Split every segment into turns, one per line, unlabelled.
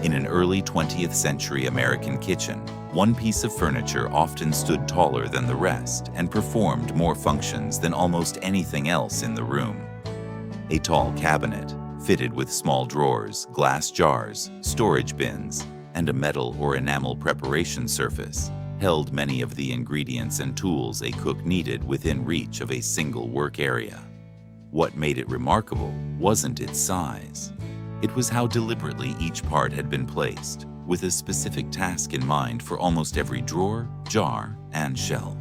In an early 20th century American kitchen, one piece of furniture often stood taller than the rest and performed more functions than almost anything else in the room. A tall cabinet, fitted with small drawers, glass jars, storage bins, and a metal or enamel preparation surface, held many of the ingredients and tools a cook needed within reach of a single work area. What made it remarkable wasn't its size. It was how deliberately each part had been placed, with a specific task in mind for almost every drawer, jar, and shelf.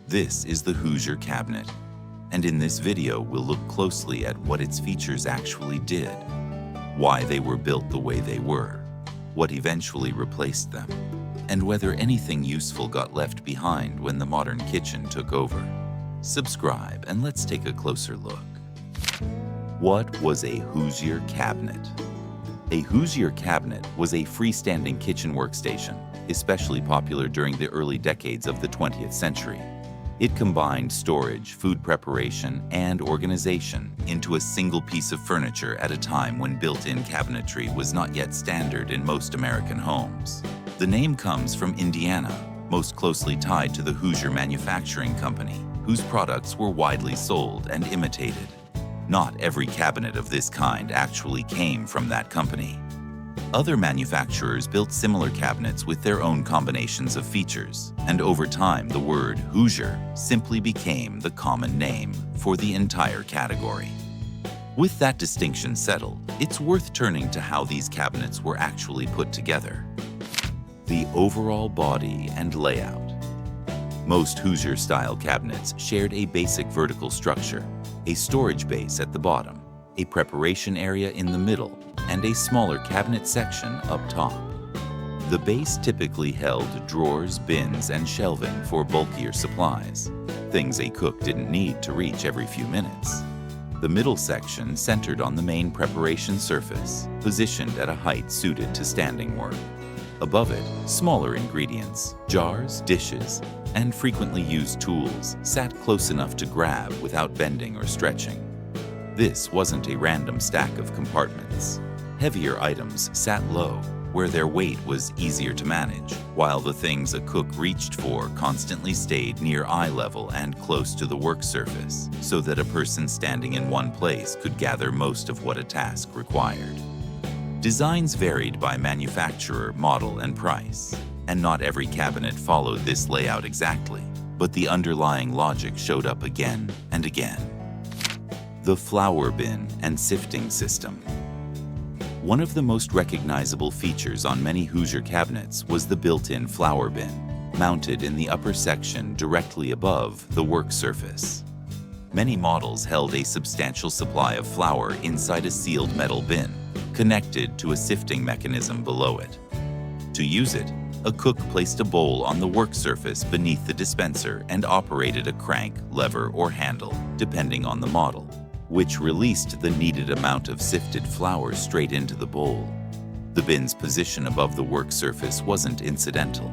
This is the Hoosier Cabinet, and in this video we'll look closely at what its features actually did, why they were built the way they were, what eventually replaced them, and whether anything useful got left behind when the modern kitchen took over. Subscribe and let's take a closer look. What was a Hoosier Cabinet? A Hoosier Cabinet was a freestanding kitchen workstation, especially popular during the early decades of the 20th century. It combined storage, food preparation, and organization into a single piece of furniture at a time when built-in cabinetry was not yet standard in most American homes. The name comes from Indiana, most closely tied to the Hoosier Manufacturing Company, whose products were widely sold and imitated. Not every cabinet of this kind actually came from that company. Other manufacturers built similar cabinets with their own combinations of features, and over time the word Hoosier simply became the common name for the entire category. With that distinction settled, it's worth turning to how these cabinets were actually put together. The overall body and layout. Most Hoosier-style cabinets shared a basic vertical structure, a storage base at the bottom, a preparation area in the middle, and a smaller cabinet section up top. The base typically held drawers, bins, and shelving for bulkier supplies, things a cook didn't need to reach every few minutes. The middle section centered on the main preparation surface, positioned at a height suited to standing work. Above it, smaller ingredients, jars, dishes, and frequently used tools sat close enough to grab without bending or stretching. This wasn't a random stack of compartments. Heavier items sat low, where their weight was easier to manage, while the things a cook reached for constantly stayed near eye level and close to the work surface, so that a person standing in one place could gather most of what a task required. Designs varied by manufacturer, model, and price, and not every cabinet followed this layout exactly, but the underlying logic showed up again and again. The flour bin and sifting system. One of the most recognizable features on many Hoosier cabinets was the built-in flour bin, mounted in the upper section directly above the work surface. Many models held a substantial supply of flour inside a sealed metal bin, connected to a sifting mechanism below it. To use it, a cook placed a bowl on the work surface beneath the dispenser and operated a crank, lever, or handle, depending on the model, which released the needed amount of sifted flour straight into the bowl. The bin's position above the work surface wasn't incidental.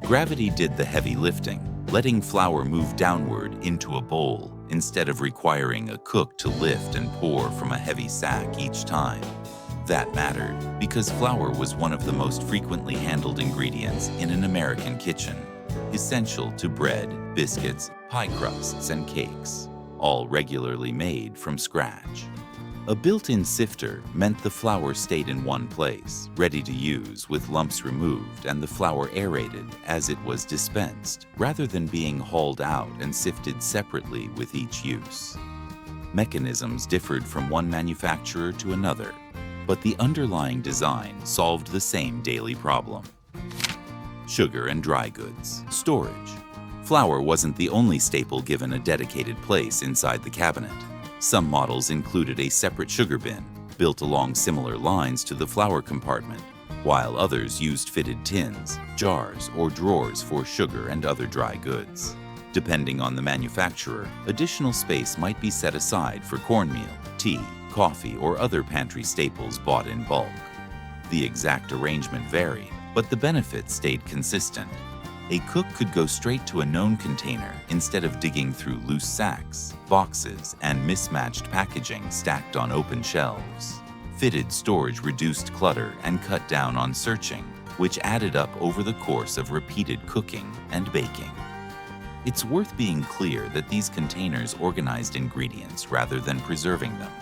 Gravity did the heavy lifting, letting flour move downward into a bowl instead of requiring a cook to lift and pour from a heavy sack each time. That mattered because flour was one of the most frequently handled ingredients in an American kitchen, essential to bread, biscuits, pie crusts, and cakes, all regularly made from scratch. A built-in sifter meant the flour stayed in one place, ready to use with lumps removed and the flour aerated as it was dispensed, rather than being hauled out and sifted separately with each use. Mechanisms differed from one manufacturer to another, but the underlying design solved the same daily problem. Sugar and dry goods. Storage. Flour wasn't the only staple given a dedicated place inside the cabinet. Some models included a separate sugar bin, built along similar lines to the flour compartment, while others used fitted tins, jars, or drawers for sugar and other dry goods. Depending on the manufacturer, additional space might be set aside for cornmeal, tea, coffee, or other pantry staples bought in bulk. The exact arrangement varied, but the benefits stayed consistent. A cook could go straight to a known container instead of digging through loose sacks, boxes, and mismatched packaging stacked on open shelves. Fitted storage reduced clutter and cut down on searching, which added up over the course of repeated cooking and baking. It's worth being clear that these containers organized ingredients rather than preserving them.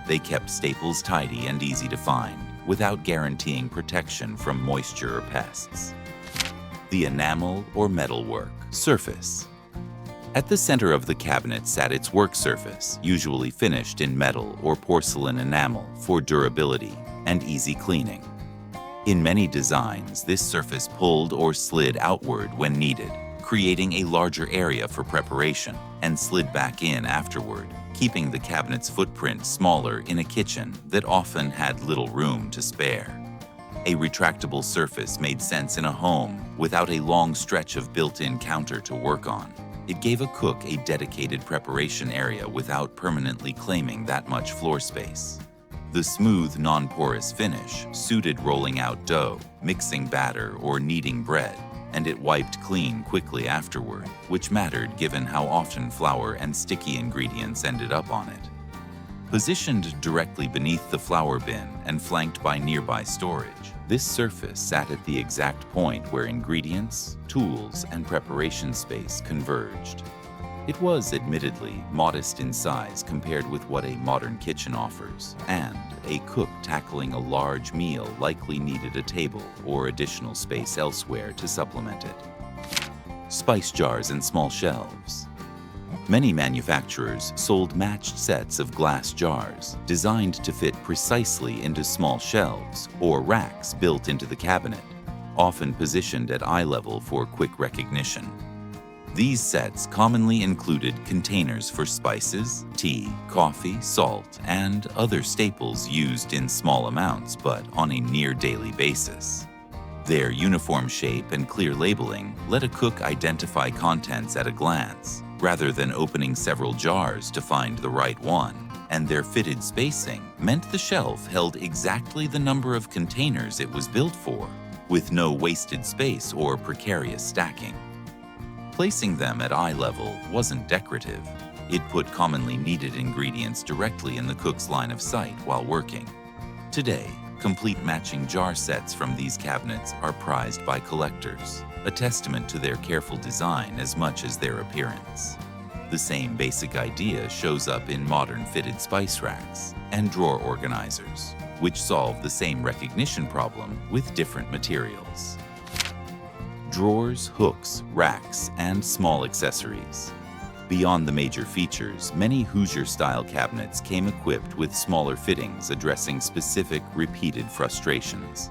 They kept staples tidy and easy to find, without guaranteeing protection from moisture or pests. The enamel or metalwork surface. At the center of the cabinet sat its work surface, usually finished in metal or porcelain enamel for durability and easy cleaning. In many designs, this surface pulled or slid outward when needed, creating a larger area for preparation, and slid back in afterward, keeping the cabinet's footprint smaller in a kitchen that often had little room to spare. A retractable surface made sense in a home without a long stretch of built-in counter to work on. It gave a cook a dedicated preparation area without permanently claiming that much floor space. The smooth, non-porous finish suited rolling out dough, mixing batter, or kneading bread, and it wiped clean quickly afterward, which mattered given how often flour and sticky ingredients ended up on it. Positioned directly beneath the flour bin and flanked by nearby storage, this surface sat at the exact point where ingredients, tools, and preparation space converged. It was admittedly modest in size compared with what a modern kitchen offers, and a cook tackling a large meal likely needed a table or additional space elsewhere to supplement it. Spice jars and small shelves. Many manufacturers sold matched sets of glass jars designed to fit precisely into small shelves or racks built into the cabinet, often positioned at eye level for quick recognition. These sets commonly included containers for spices, tea, coffee, salt, and other staples used in small amounts but on a near-daily basis. Their uniform shape and clear labeling let a cook identify contents at a glance, rather than opening several jars to find the right one, and their fitted spacing meant the shelf held exactly the number of containers it was built for, with no wasted space or precarious stacking. Placing them at eye level wasn't decorative. It put commonly needed ingredients directly in the cook's line of sight while working. Today, complete matching jar sets from these cabinets are prized by collectors, a testament to their careful design as much as their appearance. The same basic idea shows up in modern fitted spice racks and drawer organizers, which solve the same recognition problem with different materials. Drawers, hooks, racks, and small accessories. Beyond the major features, many Hoosier-style cabinets came equipped with smaller fittings addressing specific, repeated frustrations.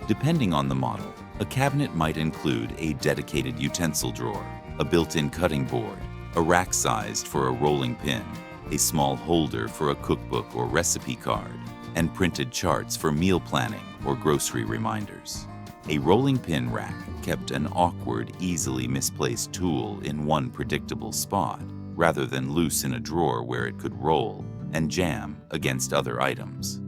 Depending on the model, a cabinet might include a dedicated utensil drawer, a built-in cutting board, a rack sized for a rolling pin, a small holder for a cookbook or recipe card, and printed charts for meal planning or grocery reminders. A rolling pin rack kept an awkward, easily misplaced tool in one predictable spot, rather than loose in a drawer where it could roll and jam against other items.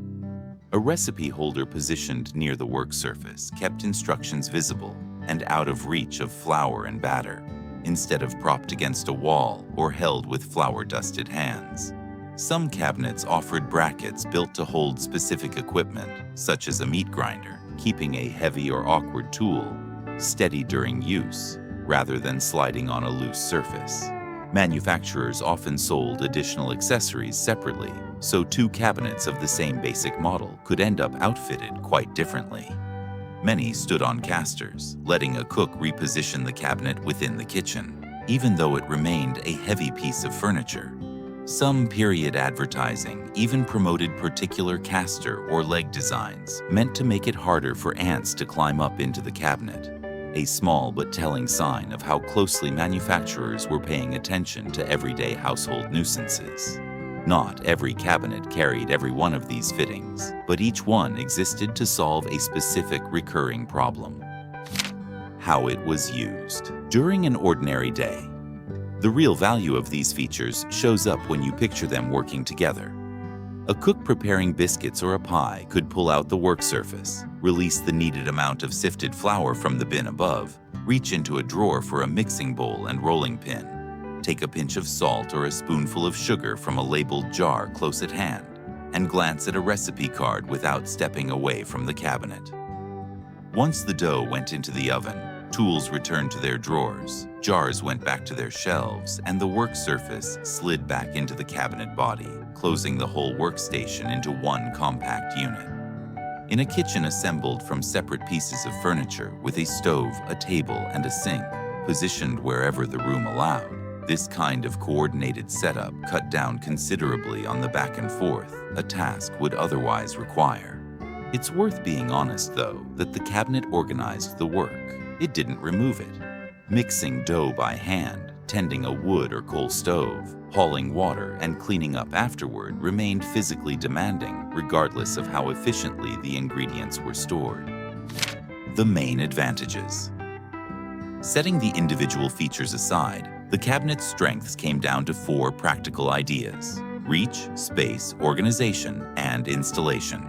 A recipe holder positioned near the work surface kept instructions visible and out of reach of flour and batter, instead of propped against a wall or held with flour-dusted hands. Some cabinets offered brackets built to hold specific equipment, such as a meat grinder, keeping a heavy or awkward tool steady during use, rather than sliding on a loose surface. Manufacturers often sold additional accessories separately, so two cabinets of the same basic model could end up outfitted quite differently. Many stood on casters, letting a cook reposition the cabinet within the kitchen, even though it remained a heavy piece of furniture. Some period advertising even promoted particular caster or leg designs meant to make it harder for ants to climb up into the cabinet, a small but telling sign of how closely manufacturers were paying attention to everyday household nuisances. Not every cabinet carried every one of these fittings, but each one existed to solve a specific recurring problem. How it was used. During an ordinary day, the real value of these features shows up when you picture them working together. A cook preparing biscuits or a pie could pull out the work surface, release the needed amount of sifted flour from the bin above, reach into a drawer for a mixing bowl and rolling pin, take a pinch of salt or a spoonful of sugar from a labeled jar close at hand, and glance at a recipe card without stepping away from the cabinet. Once the dough went into the oven, tools returned to their drawers, jars went back to their shelves, and the work surface slid back into the cabinet body, closing the whole workstation into one compact unit. In a kitchen assembled from separate pieces of furniture with a stove, a table, and a sink, positioned wherever the room allowed, this kind of coordinated setup cut down considerably on the back and forth a task would otherwise require. It's worth being honest, though, that the cabinet organized the work. It didn't remove it. Mixing dough by hand, tending a wood or coal stove, hauling water, and cleaning up afterward remained physically demanding, regardless of how efficiently the ingredients were stored. The main advantages. Setting the individual features aside, the cabinet's strengths came down to 4 practical ideas: reach, space, organization, and installation.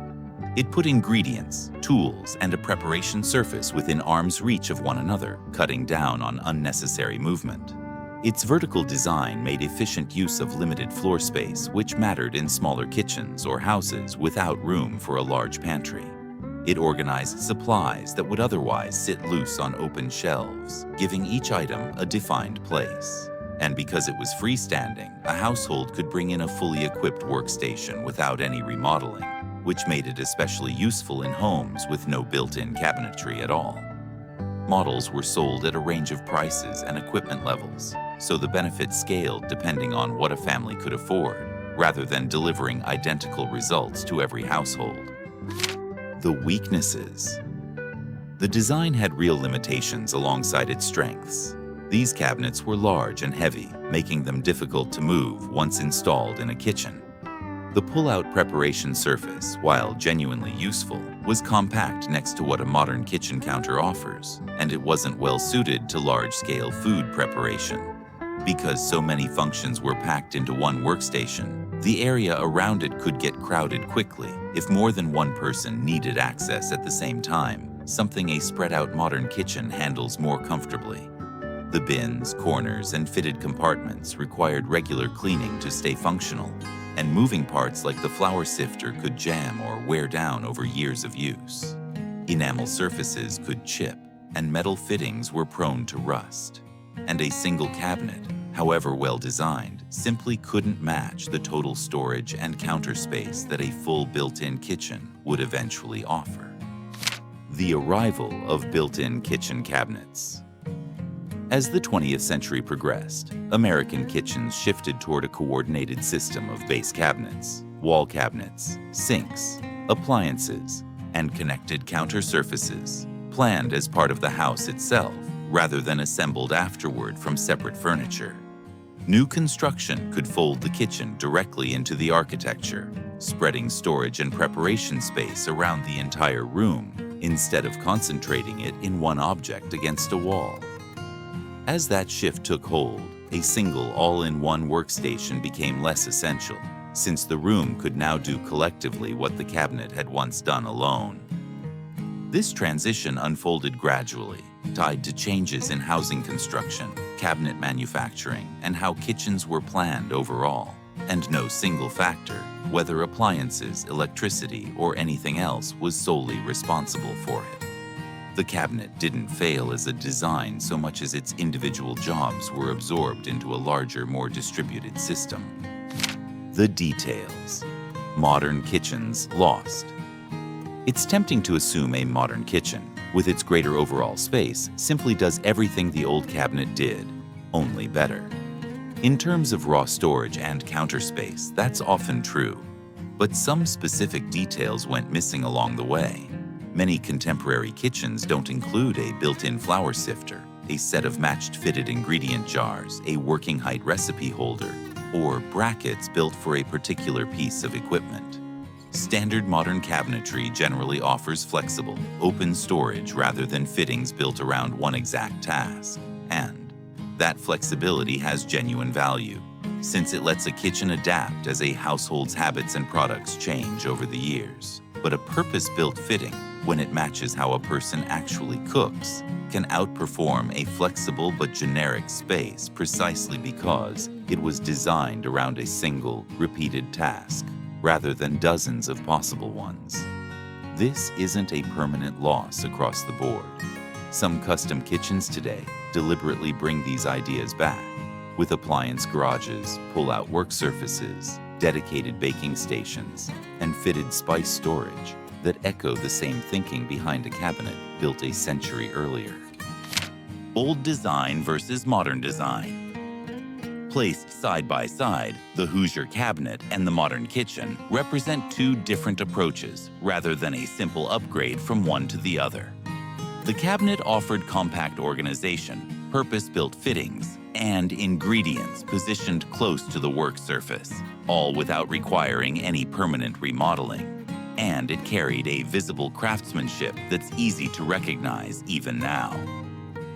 It put ingredients, tools, and a preparation surface within arm's reach of one another, cutting down on unnecessary movement. Its vertical design made efficient use of limited floor space, which mattered in smaller kitchens or houses without room for a large pantry. It organized supplies that would otherwise sit loose on open shelves, giving each item a defined place. And because it was freestanding, a household could bring in a fully equipped workstation without any remodeling, which made it especially useful in homes with no built-in cabinetry at all. Models were sold at a range of prices and equipment levels, so the benefits scaled depending on what a family could afford, rather than delivering identical results to every household. The weaknesses. The design had real limitations alongside its strengths. These cabinets were large and heavy, making them difficult to move once installed in a kitchen. The pull-out preparation surface, while genuinely useful, was compact next to what a modern kitchen counter offers, and it wasn't well suited to large-scale food preparation. Because so many functions were packed into one workstation, the area around it could get crowded quickly if more than one person needed access at the same time, something a spread-out modern kitchen handles more comfortably. The bins, corners, and fitted compartments required regular cleaning to stay functional, and moving parts like the flour sifter could jam or wear down over years of use. Enamel surfaces could chip, and metal fittings were prone to rust. And a single cabinet, however well designed, simply couldn't match the total storage and counter space that a full built-in kitchen would eventually offer. The arrival of built-in kitchen cabinets. As the 20th century progressed, American kitchens shifted toward a coordinated system of base cabinets, wall cabinets, sinks, appliances, and connected counter surfaces, planned as part of the house itself rather than assembled afterward from separate furniture. New construction could fold the kitchen directly into the architecture, spreading storage and preparation space around the entire room instead of concentrating it in one object against a wall. As that shift took hold, a single all-in-one workstation became less essential, since the room could now do collectively what the cabinet had once done alone. This transition unfolded gradually, tied to changes in housing construction, cabinet manufacturing, and how kitchens were planned overall. And no single factor, whether appliances, electricity, or anything else, was solely responsible for it. The cabinet didn't fail as a design so much as its individual jobs were absorbed into a larger, more distributed system. The details. Modern kitchens lost. It's tempting to assume a modern kitchen, with its greater overall space, simply does everything the old cabinet did, only better. In terms of raw storage and counter space, that's often true, but some specific details went missing along the way. Many contemporary kitchens don't include a built-in flour sifter, a set of matched fitted ingredient jars, a working height recipe holder, or brackets built for a particular piece of equipment. Standard modern cabinetry generally offers flexible, open storage rather than fittings built around one exact task. And that flexibility has genuine value, since it lets a kitchen adapt as a household's habits and products change over the years. But a purpose-built fitting, when it matches how a person actually cooks, can outperform a flexible but generic space precisely because it was designed around a single, repeated task. rather than dozens of possible ones. This isn't a permanent loss across the board. Some custom kitchens today deliberately bring these ideas back, with appliance garages, pull-out work surfaces, dedicated baking stations, and fitted spice storage that echo the same thinking behind a cabinet built a century earlier. Old design versus modern design. Placed side by side, the Hoosier Cabinet and the modern kitchen represent two different approaches rather than a simple upgrade from one to the other. The cabinet offered compact organization, purpose-built fittings, and ingredients positioned close to the work surface, all without requiring any permanent remodeling. And it carried a visible craftsmanship that's easy to recognize even now.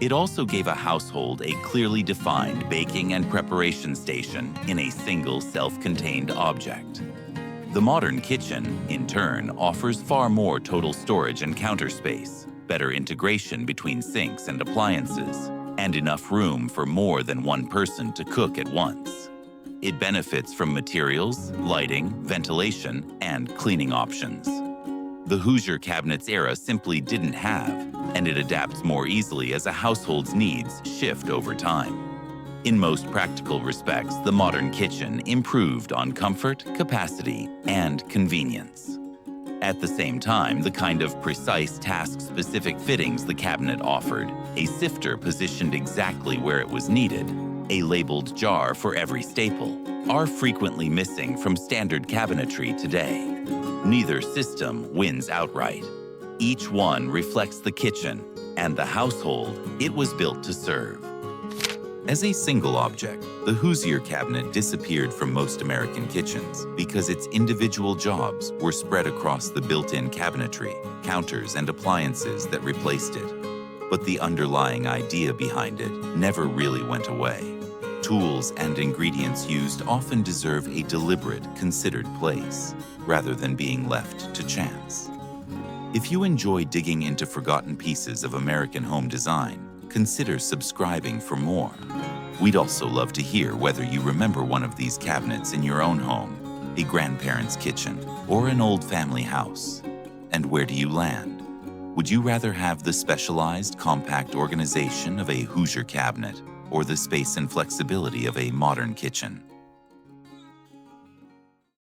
It also gave a household a clearly defined baking and preparation station in a single self-contained object. The modern kitchen, in turn, offers far more total storage and counter space, better integration between sinks and appliances, and enough room for more than one person to cook at once. It benefits from materials, lighting, ventilation, and cleaning options. The Hoosier Cabinet's era simply didn't have, and it adapts more easily as a household's needs shift over time. In most practical respects, the modern kitchen improved on comfort, capacity, and convenience. At the same time, the kind of precise task-specific fittings the cabinet offered, a sifter positioned exactly where it was needed, a labeled jar for every staple, are frequently missing from standard cabinetry today. Neither system wins outright. Each one reflects the kitchen and the household it was built to serve. As a single object, the Hoosier Cabinet disappeared from most American kitchens because its individual jobs were spread across the built-in cabinetry, counters, and appliances that replaced it. But the underlying idea behind it never really went away. Tools and ingredients used often deserve a deliberate, considered place, rather than being left to chance. If you enjoy digging into forgotten pieces of American home design, consider subscribing for more. We'd also love to hear whether you remember one of these cabinets in your own home, a grandparent's kitchen, or an old family house. And where do you land? Would you rather have the specialized, compact organization of a Hoosier cabinet or the space and flexibility of a modern kitchen?